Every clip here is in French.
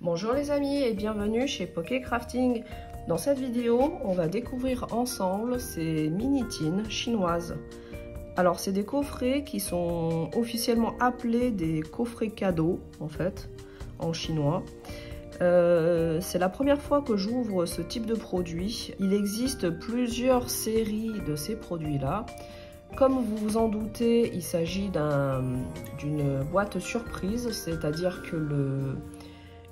Bonjour les amis et bienvenue chez Poké Crafting. Dans cette vidéo, on va découvrir ensemble ces mini tins chinoises. Alors c'est des coffrets qui sont officiellement appelés des coffrets cadeaux en fait, en chinois. C'est la première fois que j'ouvre ce type de produit. Il existe plusieurs séries de ces produits-là. Comme vous vous en doutez, il s'agit d'une boîte surprise, c'est-à-dire que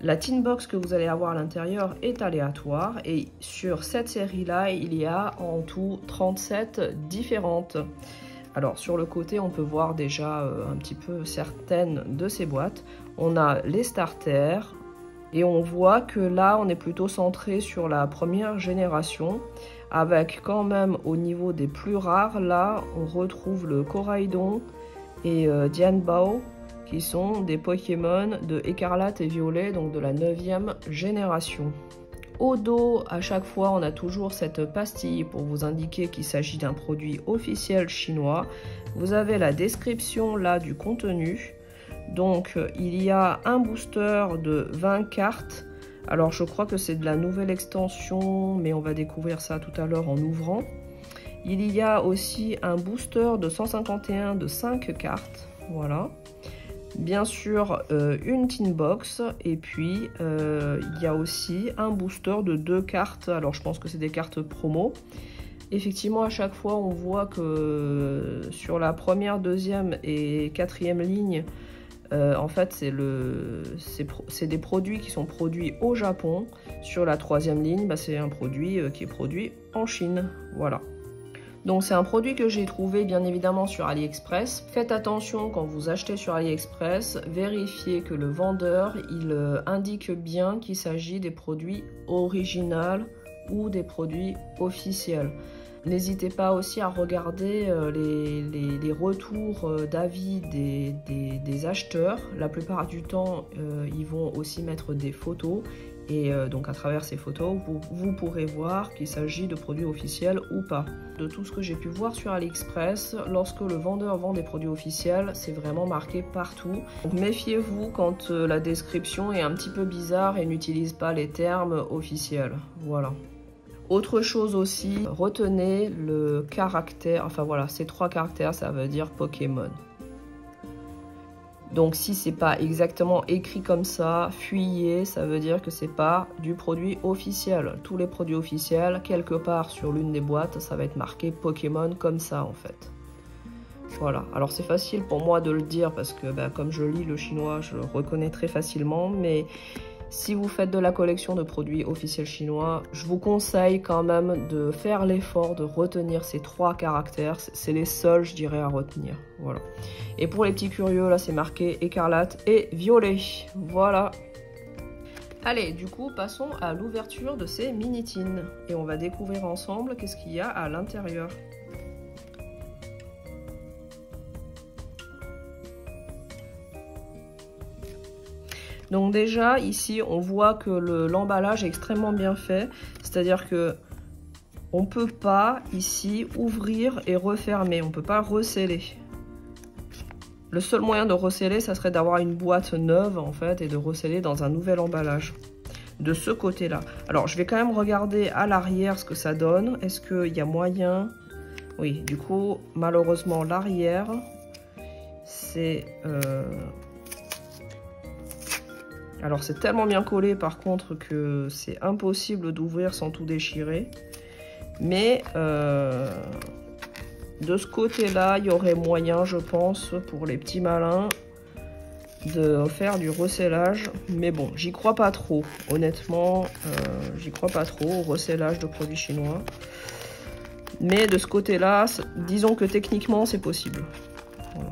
la tin box que vous allez avoir à l'intérieur est aléatoire et sur cette série-là, il y a en tout 37 différentes. Alors sur le côté, on peut voir déjà un petit peu certaines de ces boîtes. On a les starters et on voit que là, on est plutôt centré sur la première génération avec quand même au niveau des plus rares, là, on retrouve le Coraidon et Dianbao, qui sont des Pokémon de écarlate et violet, donc de la 9e génération. Au dos, à chaque fois, on a toujours cette pastille pour vous indiquer qu'il s'agit d'un produit officiel chinois. Vous avez la description là du contenu. Donc, il y a un booster de 20 cartes. Alors, je crois que c'est de la nouvelle extension, mais on va découvrir ça tout à l'heure en ouvrant. Il y a aussi un booster de 151 de 5 cartes. Voilà. Bien sûr, une tin box et puis il y a aussi un booster de 2 cartes. Alors je pense que c'est des cartes promo. Effectivement, à chaque fois, on voit que sur la première, deuxième et quatrième ligne, en fait, c'est des produits qui sont produits au Japon. Sur la troisième ligne, bah, c'est un produit qui est produit en Chine. Voilà. Donc c'est un produit que j'ai trouvé bien évidemment sur AliExpress. Faites attention quand vous achetez sur AliExpress, vérifiez que le vendeur il indique bien qu'il s'agit des produits originaux ou des produits officiels. N'hésitez pas aussi à regarder les retours d'avis des acheteurs. La plupart du temps, ils vont aussi mettre des photos. Et donc à travers ces photos, vous pourrez voir qu'il s'agit de produits officiels ou pas. De tout ce que j'ai pu voir sur AliExpress, lorsque le vendeur vend des produits officiels, c'est vraiment marqué partout. Donc méfiez-vous quand la description est un petit peu bizarre et n'utilise pas les termes officiels. Voilà. Autre chose aussi, retenez le caractère, enfin voilà, ces 3 caractères, ça veut dire Pokémon. Donc si c'est pas exactement écrit comme ça, fuyez, ça veut dire que c'est pas du produit officiel. Tous les produits officiels, quelque part sur l'une des boîtes, ça va être marqué Pokémon comme ça en fait. Voilà, alors c'est facile pour moi de le dire parce que comme je lis le chinois, je le reconnais très facilement, mais si vous faites de la collection de produits officiels chinois, je vous conseille quand même de faire l'effort de retenir ces 3 caractères. C'est les seuls, je dirais, à retenir. Voilà. Et pour les petits curieux, là, c'est marqué écarlate et violet. Voilà. Allez, du coup, passons à l'ouverture de ces mini tins. Et on va découvrir ensemble qu'est-ce qu'il y a à l'intérieur. Donc déjà, ici, on voit que l'emballage est extrêmement bien fait. C'est-à-dire que on ne peut pas, ici, ouvrir et refermer. On ne peut pas resceller. Le seul moyen de resceller, ça serait d'avoir une boîte neuve, en fait, et de resceller dans un nouvel emballage. De ce côté-là. Alors, je vais quand même regarder à l'arrière ce que ça donne. Est-ce qu'il y a moyen? Oui, du coup, malheureusement, l'arrière, c'est... Alors c'est tellement bien collé par contre que c'est impossible d'ouvrir sans tout déchirer. Mais de ce côté-là, il y aurait moyen, je pense, pour les petits malins, de faire du recellage. Mais bon, j'y crois pas trop. Honnêtement, j'y crois pas trop au recellage de produits chinois. Mais de ce côté-là, disons que techniquement, c'est possible. Voilà.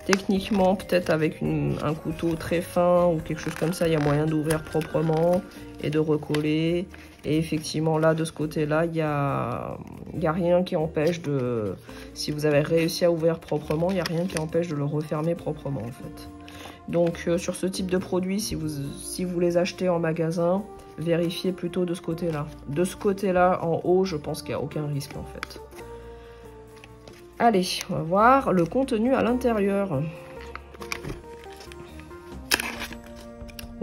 Techniquement, peut-être avec un couteau très fin ou quelque chose comme ça, il y a moyen d'ouvrir proprement et de recoller. Et effectivement, là, de ce côté-là, il n'y a rien qui empêche de... Si vous avez réussi à ouvrir proprement, il n'y a rien qui empêche de le refermer proprement, en fait. Donc, sur ce type de produit, si vous les achetez en magasin, vérifiez plutôt de ce côté-là. De ce côté-là, en haut, je pense qu'il n'y a aucun risque, en fait. Allez, on va voir le contenu à l'intérieur.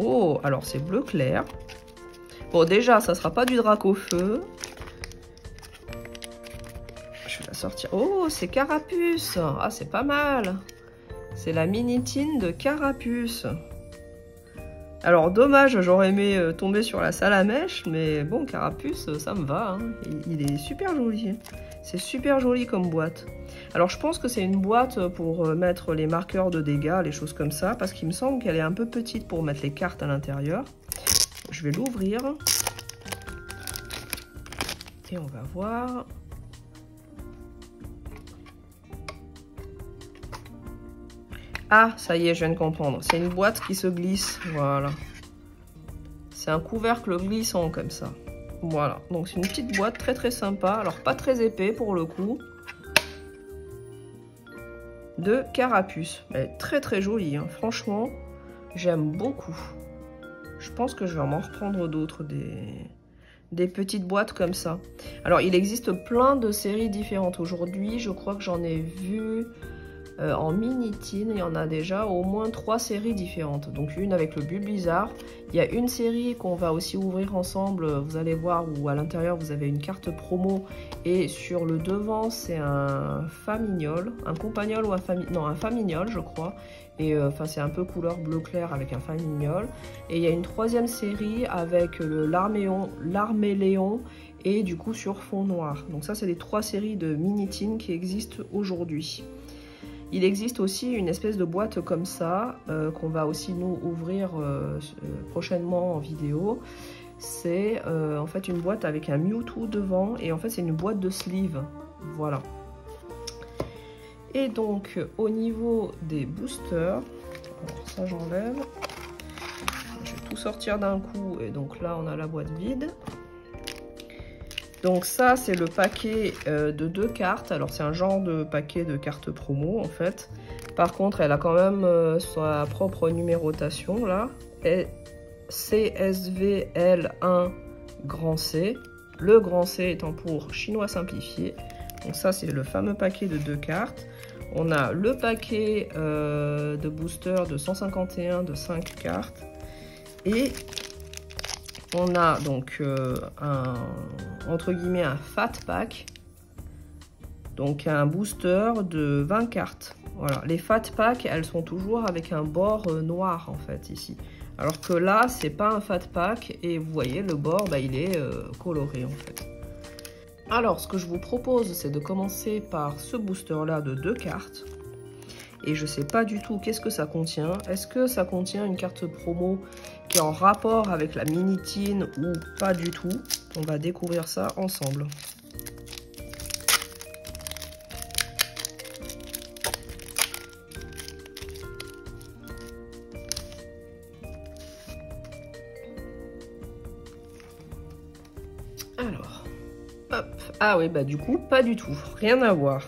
Oh, alors c'est bleu clair. Bon, déjà, ça sera pas du Dracofeu. Je vais la sortir. Oh, c'est Carapuce. Ah, c'est pas mal. C'est la Minitine de Carapuce. Alors, dommage, j'aurais aimé tomber sur la Salamèche, mais bon, Carapuce, ça me va. Hein. Il est super joli. C'est super joli comme boîte. Alors, je pense que c'est une boîte pour mettre les marqueurs de dégâts, les choses comme ça, parce qu'il me semble qu'elle est un peu petite pour mettre les cartes à l'intérieur. Je vais l'ouvrir. Et on va voir. Ah, ça y est, je viens de comprendre. C'est une boîte qui se glisse. Voilà. C'est un couvercle glissant comme ça. Voilà. Donc, c'est une petite boîte très très sympa. Alors, pas très épais pour le coup. De Carapuce. Elle est très très jolie. Hein. Franchement, j'aime beaucoup. Je pense que je vais m'en reprendre d'autres. Des petites boîtes comme ça. Alors, il existe plein de séries différentes. Aujourd'hui, je crois que j'en ai vu... en Minitine, il y en a déjà au moins 3 séries différentes. Donc une avec le Bulbizarre. Il y a une série qu'on va aussi ouvrir ensemble, vous allez voir, où à l'intérieur vous avez une carte promo et sur le devant c'est un famignol, un compagnol ou un famignol je crois. Et enfin c'est un peu couleur bleu clair avec un famignol. Et il y a une troisième série avec le l'arméléon et du coup sur fond noir. Donc ça c'est les 3 séries de Minitine qui existent aujourd'hui. Il existe aussi une espèce de boîte comme ça, qu'on va aussi nous ouvrir prochainement en vidéo. C'est en fait une boîte avec un Mewtwo devant, et en fait c'est une boîte de sleeve. Voilà. Et donc au niveau des boosters, alors ça j'enlève. Je vais tout sortir d'un coup, et donc là on a la boîte vide. Donc ça, c'est le paquet de 2 cartes. Alors c'est un genre de paquet de cartes promo en fait. Par contre, elle a quand même sa propre numérotation là. CSVL1 grand C. Le grand C étant pour chinois simplifié. Donc ça, c'est le fameux paquet de 2 cartes. On a le paquet de booster de 151 de 5 cartes. Et... on a donc entre guillemets un fat pack, donc un booster de 20 cartes. Voilà, les fat packs, elles sont toujours avec un bord noir en fait ici. Alors que là, c'est pas un fat pack et vous voyez le bord, bah, il est coloré en fait. Alors, ce que je vous propose, c'est de commencer par ce booster là de 2 cartes. Et je sais pas du tout qu'est-ce que ça contient. Est-ce que ça contient une carte promo qui est en rapport avec la Minitine ou pas du tout? On va découvrir ça ensemble. Alors, hop. Ah oui, bah du coup, pas du tout. Rien à voir.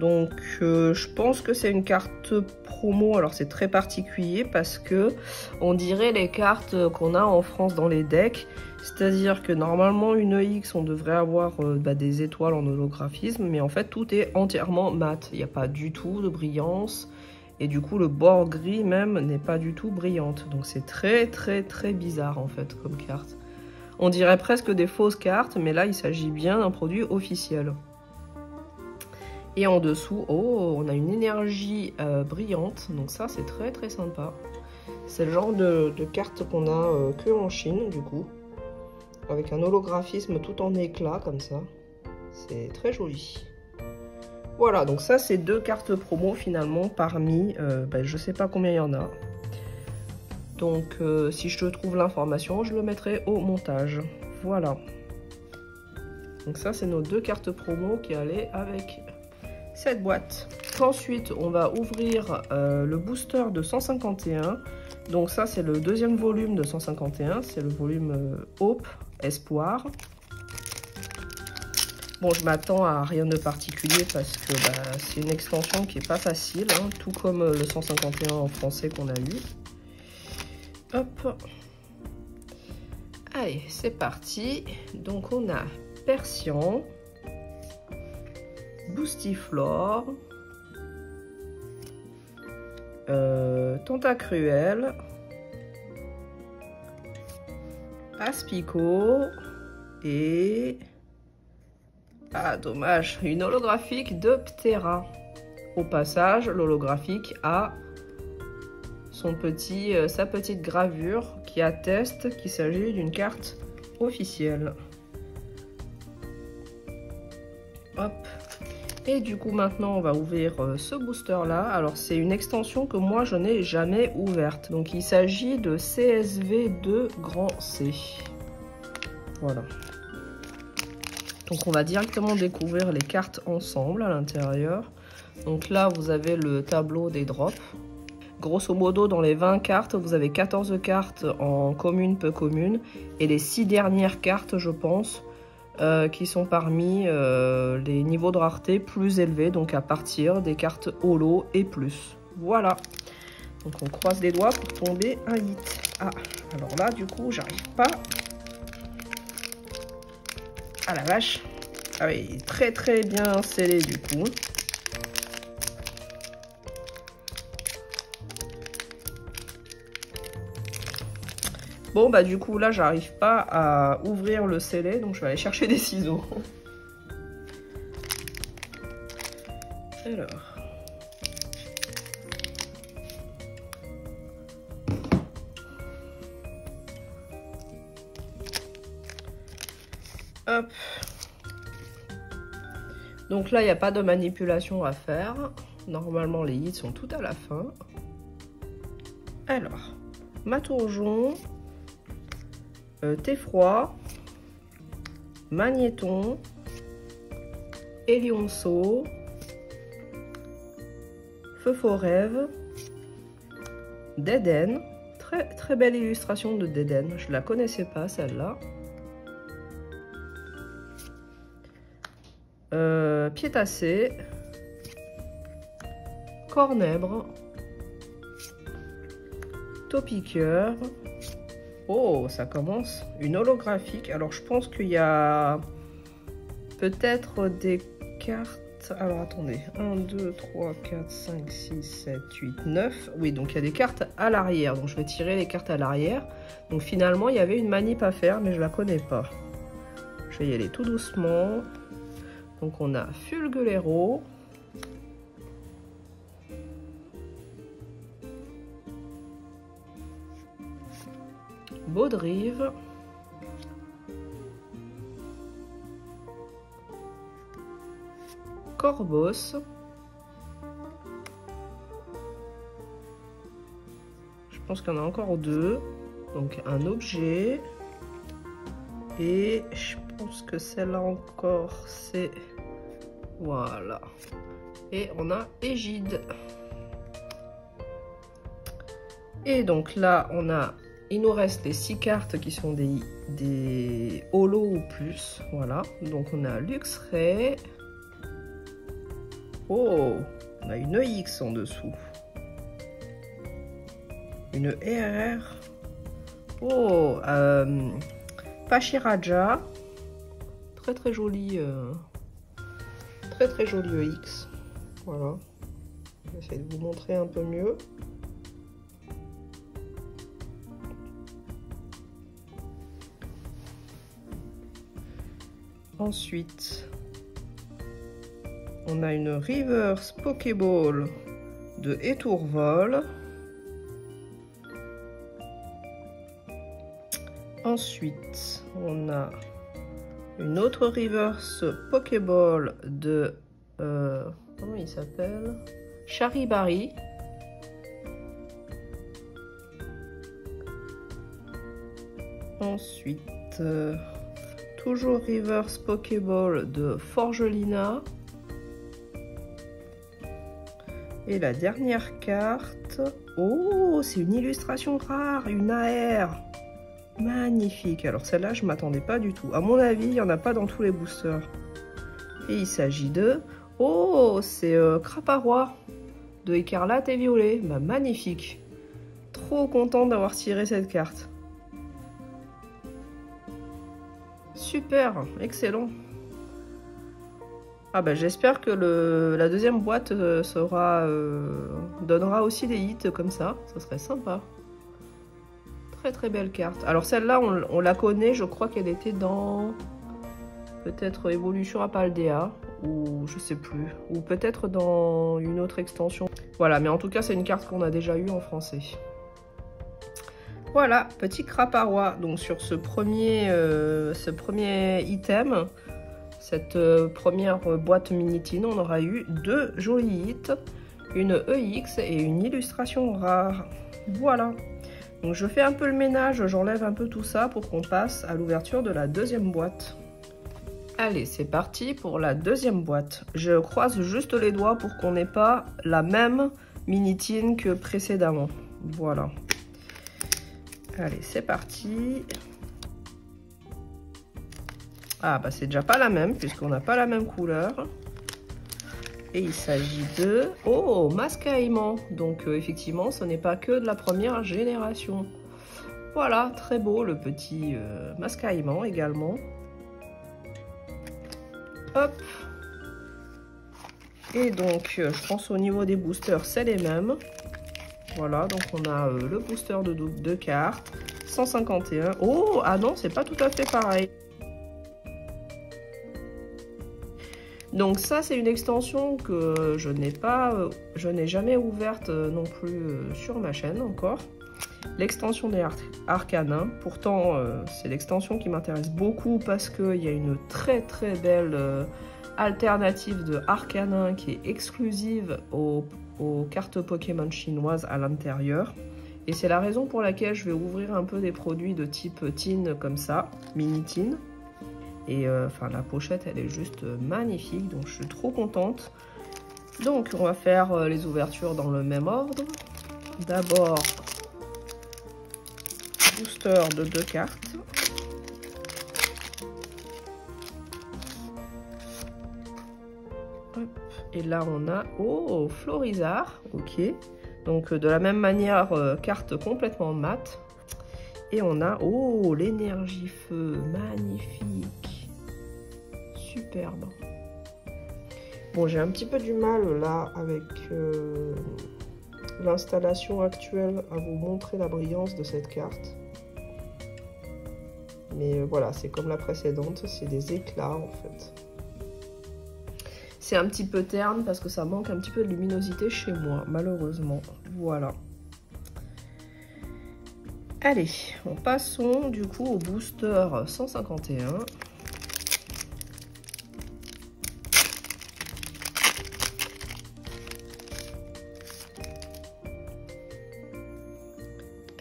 Donc je pense que c'est une carte promo. Alors c'est très particulier parce que on dirait les cartes qu'on a en France dans les decks. C'est-à-dire que normalement une EX on devrait avoir des étoiles en holographisme, mais en fait tout est entièrement mat. Il n'y a pas du tout de brillance et du coup le bord gris même n'est pas du tout brillante. Donc c'est très très très bizarre en fait comme carte. On dirait presque des fausses cartes, mais là il s'agit bien d'un produit officiel. Et en dessous, oh, on a une énergie brillante, donc ça c'est très très sympa. C'est le genre de carte qu'on a que en Chine du coup, avec un holographisme tout en éclat comme ça. C'est très joli. Voilà, donc ça c'est 2 cartes promo finalement parmi, je sais pas combien il y en a. Donc si je trouve l'information, je le mettrai au montage. Voilà. Donc ça c'est nos 2 cartes promo qui allaient avec cette boîte. Ensuite, on va ouvrir le booster de 151. Donc ça, c'est le 2e volume de 151. C'est le volume Hope, Espoir. Bon, je m'attends à rien de particulier parce que c'est une extension qui est pas facile, hein, tout comme le 151 en français qu'on a eu. Hop. Allez, c'est parti. Donc on a Persian, Boostiflore, Tentacruel, Aspico et... Ah, dommage, une holographique de Ptera. Au passage, l'holographique a sa petite gravure qui atteste qu'il s'agit d'une carte officielle. Hop. Et du coup, maintenant, on va ouvrir ce booster-là. Alors, c'est une extension que moi, je n'ai jamais ouverte. Donc, il s'agit de CSV2 grand C. Voilà. Donc, on va directement découvrir les cartes ensemble à l'intérieur. Donc là, vous avez le tableau des drops. Grosso modo, dans les 20 cartes, vous avez 14 cartes en commune, peu commune. Et les 6 dernières cartes, je pense, qui sont parmi les niveaux de rareté plus élevés. Donc à partir des cartes holo et plus. Voilà. Donc on croise les doigts pour tomber un hit. Ah, alors là, du coup, j'arrive pas. Ah la vache. Ah oui, très très bien scellé du coup. Bon bah du coup là j'arrive pas à ouvrir le scellé, donc je vais aller chercher des ciseaux. Alors. Hop. Donc là il n'y a pas de manipulation à faire. Normalement les hits sont tout à la fin. Alors, Matourjon. Thé-froid, Magnéton, Élionceau, Feu-faux-rêve, Dédenne. Très belle illustration de Dédenne, je la connaissais pas celle-là. Piétassé, Cornèbre, Taupiqueur. Oh, ça commence. Une holographique. Alors, je pense qu'il y a peut-être des cartes. Alors, attendez. 1, 2, 3, 4, 5, 6, 7, 8, 9. Oui, donc il y a des cartes à l'arrière. Donc, je vais tirer les cartes à l'arrière. Donc, finalement, il y avait une manip à faire, mais je la connais pas. Je vais y aller tout doucement. Donc, on a Fulguléro. Baudrive, Corbos, je pense qu'il y en a encore deux, donc un objet, et je pense que celle-là encore c'est, voilà, et on a Égide. Et donc là on a, il nous reste les 6 cartes qui sont des holo ou plus. Voilà. Donc on a Luxray. Oh, on a une X en dessous. Une RR. Oh, Pachiraja. Très joli. Très joli EX. Voilà. Je vais essayer de vous montrer un peu mieux. Ensuite, on a une Reverse Pokéball de Étourvol. Ensuite, on a une autre Reverse Pokéball de... comment il s'appelle? Charibari. Ensuite... toujours Reverse Pokéball de Forgelina. Et la dernière carte. Oh, c'est une illustration rare, une AR. Magnifique. Alors celle-là, je ne m'attendais pas du tout. À mon avis, il n'y en a pas dans tous les boosters. Et il s'agit de... Oh, c'est Craparois de Écarlate et Violet. Bah, magnifique. Trop contente d'avoir tiré cette carte. Super, excellent. Ah bah j'espère que la deuxième boîte donnera aussi des hits comme ça serait sympa. très belle carte. Alors celle-là, on la connaît, je crois qu'elle était dans peut-être Évolution à Paldea, ou je sais plus, ou peut-être dans une autre extension. Voilà, mais en tout cas, c'est une carte qu'on a déjà eue en français. Voilà, petit Craparois. Donc sur ce premier item, cette première boîte Minitine, on aura eu 2 jolis hits, une EX et une illustration rare. Voilà. Donc je fais un peu le ménage, j'enlève un peu tout ça pour qu'on passe à l'ouverture de la deuxième boîte. Allez, c'est parti pour la deuxième boîte. Je croise juste les doigts pour qu'on n'ait pas la même Minitine que précédemment. Voilà. Allez, c'est parti. Ah, bah c'est déjà pas la même, puisqu'on n'a pas la même couleur. Et il s'agit de... Oh, Mascaïman. Donc, effectivement, ce n'est pas que de la première génération. Voilà, très beau, le petit Mascaïman également. Hop. Et donc, je pense au niveau des boosters, c'est les mêmes. Voilà, donc on a le booster de 2 cartes, 151. Oh, ah non, c'est pas tout à fait pareil. Donc ça, c'est une extension que je n'ai jamais ouverte non plus sur ma chaîne encore. L'extension des Arcanins. Pourtant, c'est l'extension qui m'intéresse beaucoup parce qu'il y a une très belle alternative de Arcanin qui est exclusive aux cartes Pokémon chinoises à l'intérieur. Et c'est la raison pour laquelle je vais ouvrir un peu des produits de type tin comme ça, Minitine. Et enfin la pochette elle est juste magnifique, donc je suis trop contente. Donc on va faire les ouvertures dans le même ordre. D'abord booster de 2 cartes. Hop. Et là on a oh Florizard, ok. Donc de la même manière carte complètement mate. Et on a oh l'énergie feu, magnifique. Superbe. Bon, j'ai un petit peu du mal là avec l'installation actuelle à vous montrer la brillance de cette carte. Mais voilà, c'est comme la précédente, c'est des éclats en fait. C'est un petit peu terne parce que ça manque un petit peu de luminosité chez moi, malheureusement. Voilà. Allez, passons du coup au booster 151.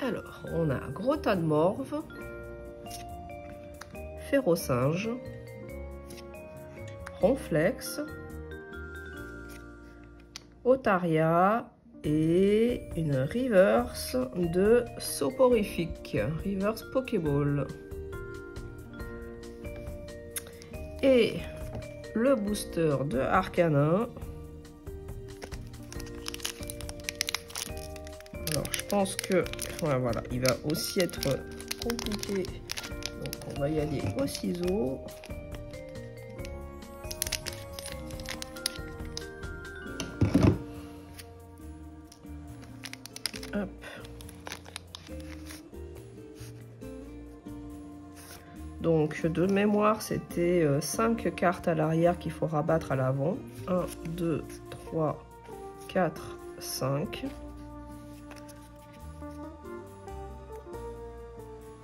Alors, on a Gros Tas de Morve, Férocinge, Ronflex, Otaria et une reverse de Soporifique, reverse Pokéball. Et le booster de Arcanin. Alors je pense que voilà, il va aussi être compliqué. Donc on va y aller au ciseau. Hop. Donc de mémoire, c'était 5 cartes à l'arrière qu'il faut rabattre à l'avant. 1, 2, 3, 4, 5.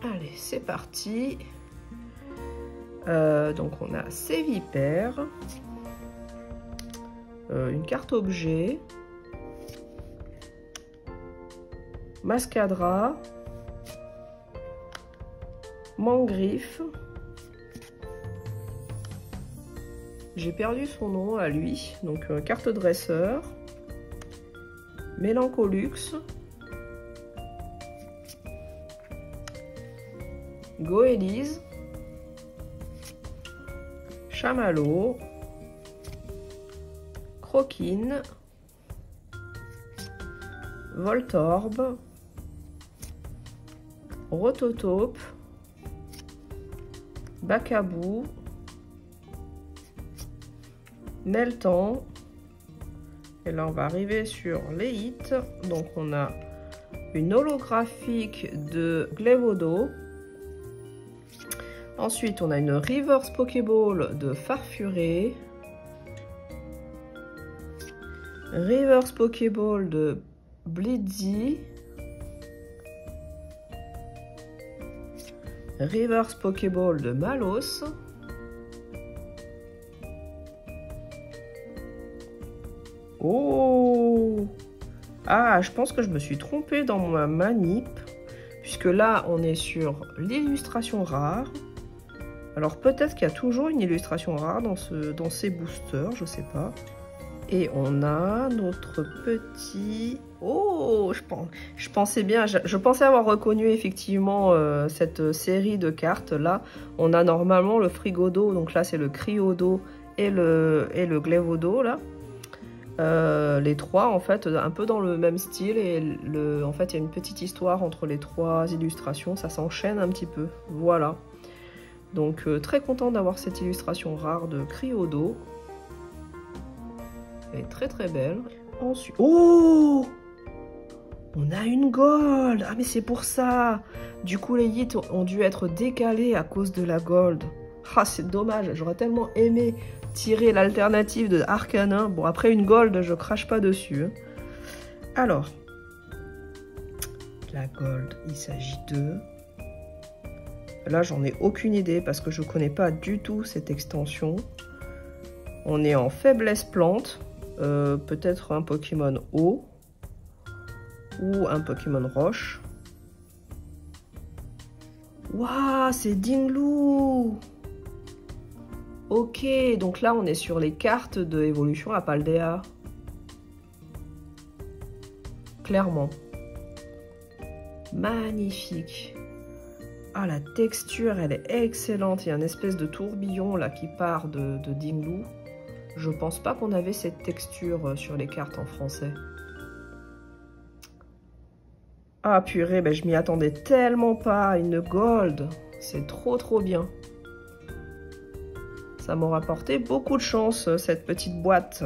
Allez, c'est parti. Donc on a Sévipère, une carte objet, Mascadra, Mangriffe. J'ai perdu son nom à lui, donc carte dresseur, Mélancolux, Goélise, Chamallow, Croquine, Voltorbe, Rototope, Bacabou, Meltan. Et là on va arriver sur les hits. Donc on a une holographique de Glevodo. Ensuite, on a une Reverse Pokéball de Farfuré. Reverse Pokéball de Blitzy. Reverse Pokéball de Malos. Oh! Ah, je pense que je me suis trompée dans ma manip, puisque là, on est sur l'illustration rare. Alors, peut-être qu'il y a toujours une illustration rare dans ces boosters, je sais pas. Et on a notre petit... Oh, je pensais bien, je pensais avoir reconnu effectivement cette série de cartes. Là, on a normalement le Frigodo, donc là, c'est le Cryodo et le Glevodo, là. Les trois en fait un peu dans le même style et en fait il y a une petite histoire entre les trois illustrations, ça s'enchaîne un petit peu, voilà. Donc très content d'avoir cette illustration rare de Cryodo. Elle est très très belle. Ensuite, oh, on a une gold. Ah mais c'est pour ça. Du coup les hits ont dû être décalés à cause de la gold. Ah c'est dommage, j'aurais tellement aimé tirer l'alternative de Arcanin. Bon, après une gold, je crache pas dessus. Hein. Alors, la gold, il s'agit de... Là, j'en ai aucune idée parce que je connais pas du tout cette extension. On est en faiblesse plante. Peut-être un Pokémon eau. Ou un Pokémon roche. Waouh, c'est Dinglu! Ok, donc là on est sur les cartes de évolution à Paldea. Clairement. Magnifique. Ah, la texture, elle est excellente. Il y a une espèce de tourbillon là qui part de Dinglu. Je pense pas qu'on avait cette texture sur les cartes en français. Ah purée, ben, je m'y attendais tellement pas. Une gold, c'est trop bien. Ça m'aura apporté beaucoup de chance, cette petite boîte.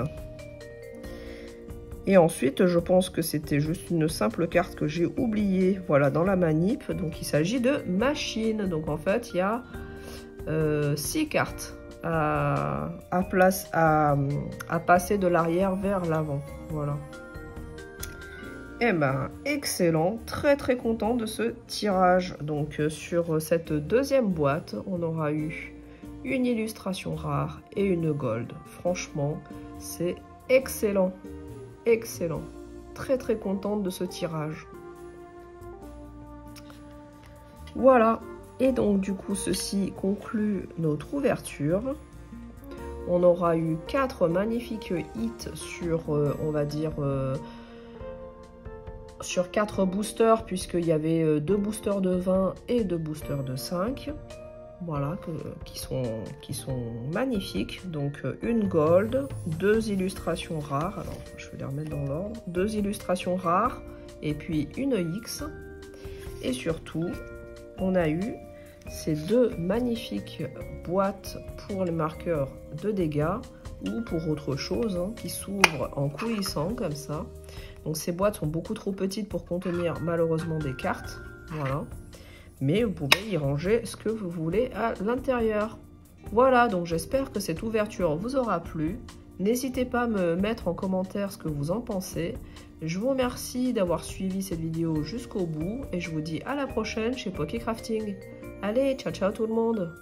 Et ensuite, je pense que c'était juste une simple carte que j'ai oubliée, voilà, dans la manip. Donc, il s'agit de machine. Donc, en fait, il y a 6 cartes à passer de l'arrière vers l'avant. Voilà. Eh ben, excellent. Très content de ce tirage. Donc, sur cette deuxième boîte, on aura eu une illustration rare et une gold. Franchement, c'est excellent. Excellent. Très contente de ce tirage. Voilà. Et donc, du coup, ceci conclut notre ouverture. On aura eu 4 magnifiques hits sur, on va dire, sur 4 boosters, puisqu'il y avait 2 boosters de 20 et 2 boosters de 5. Voilà, qui sont magnifiques. Donc une gold, 2 illustrations rares. Alors je vais les remettre dans l'ordre. 2 illustrations rares et puis une X. Et surtout, on a eu ces 2 magnifiques boîtes pour les marqueurs de dégâts ou pour autre chose, hein, qui s'ouvrent en coulissant comme ça. Donc ces boîtes sont beaucoup trop petites pour contenir malheureusement des cartes. Voilà. Mais vous pouvez y ranger ce que vous voulez à l'intérieur. Voilà, donc j'espère que cette ouverture vous aura plu. N'hésitez pas à me mettre en commentaire ce que vous en pensez. Je vous remercie d'avoir suivi cette vidéo jusqu'au bout et je vous dis à la prochaine chez Poké Crafting. Allez, ciao tout le monde!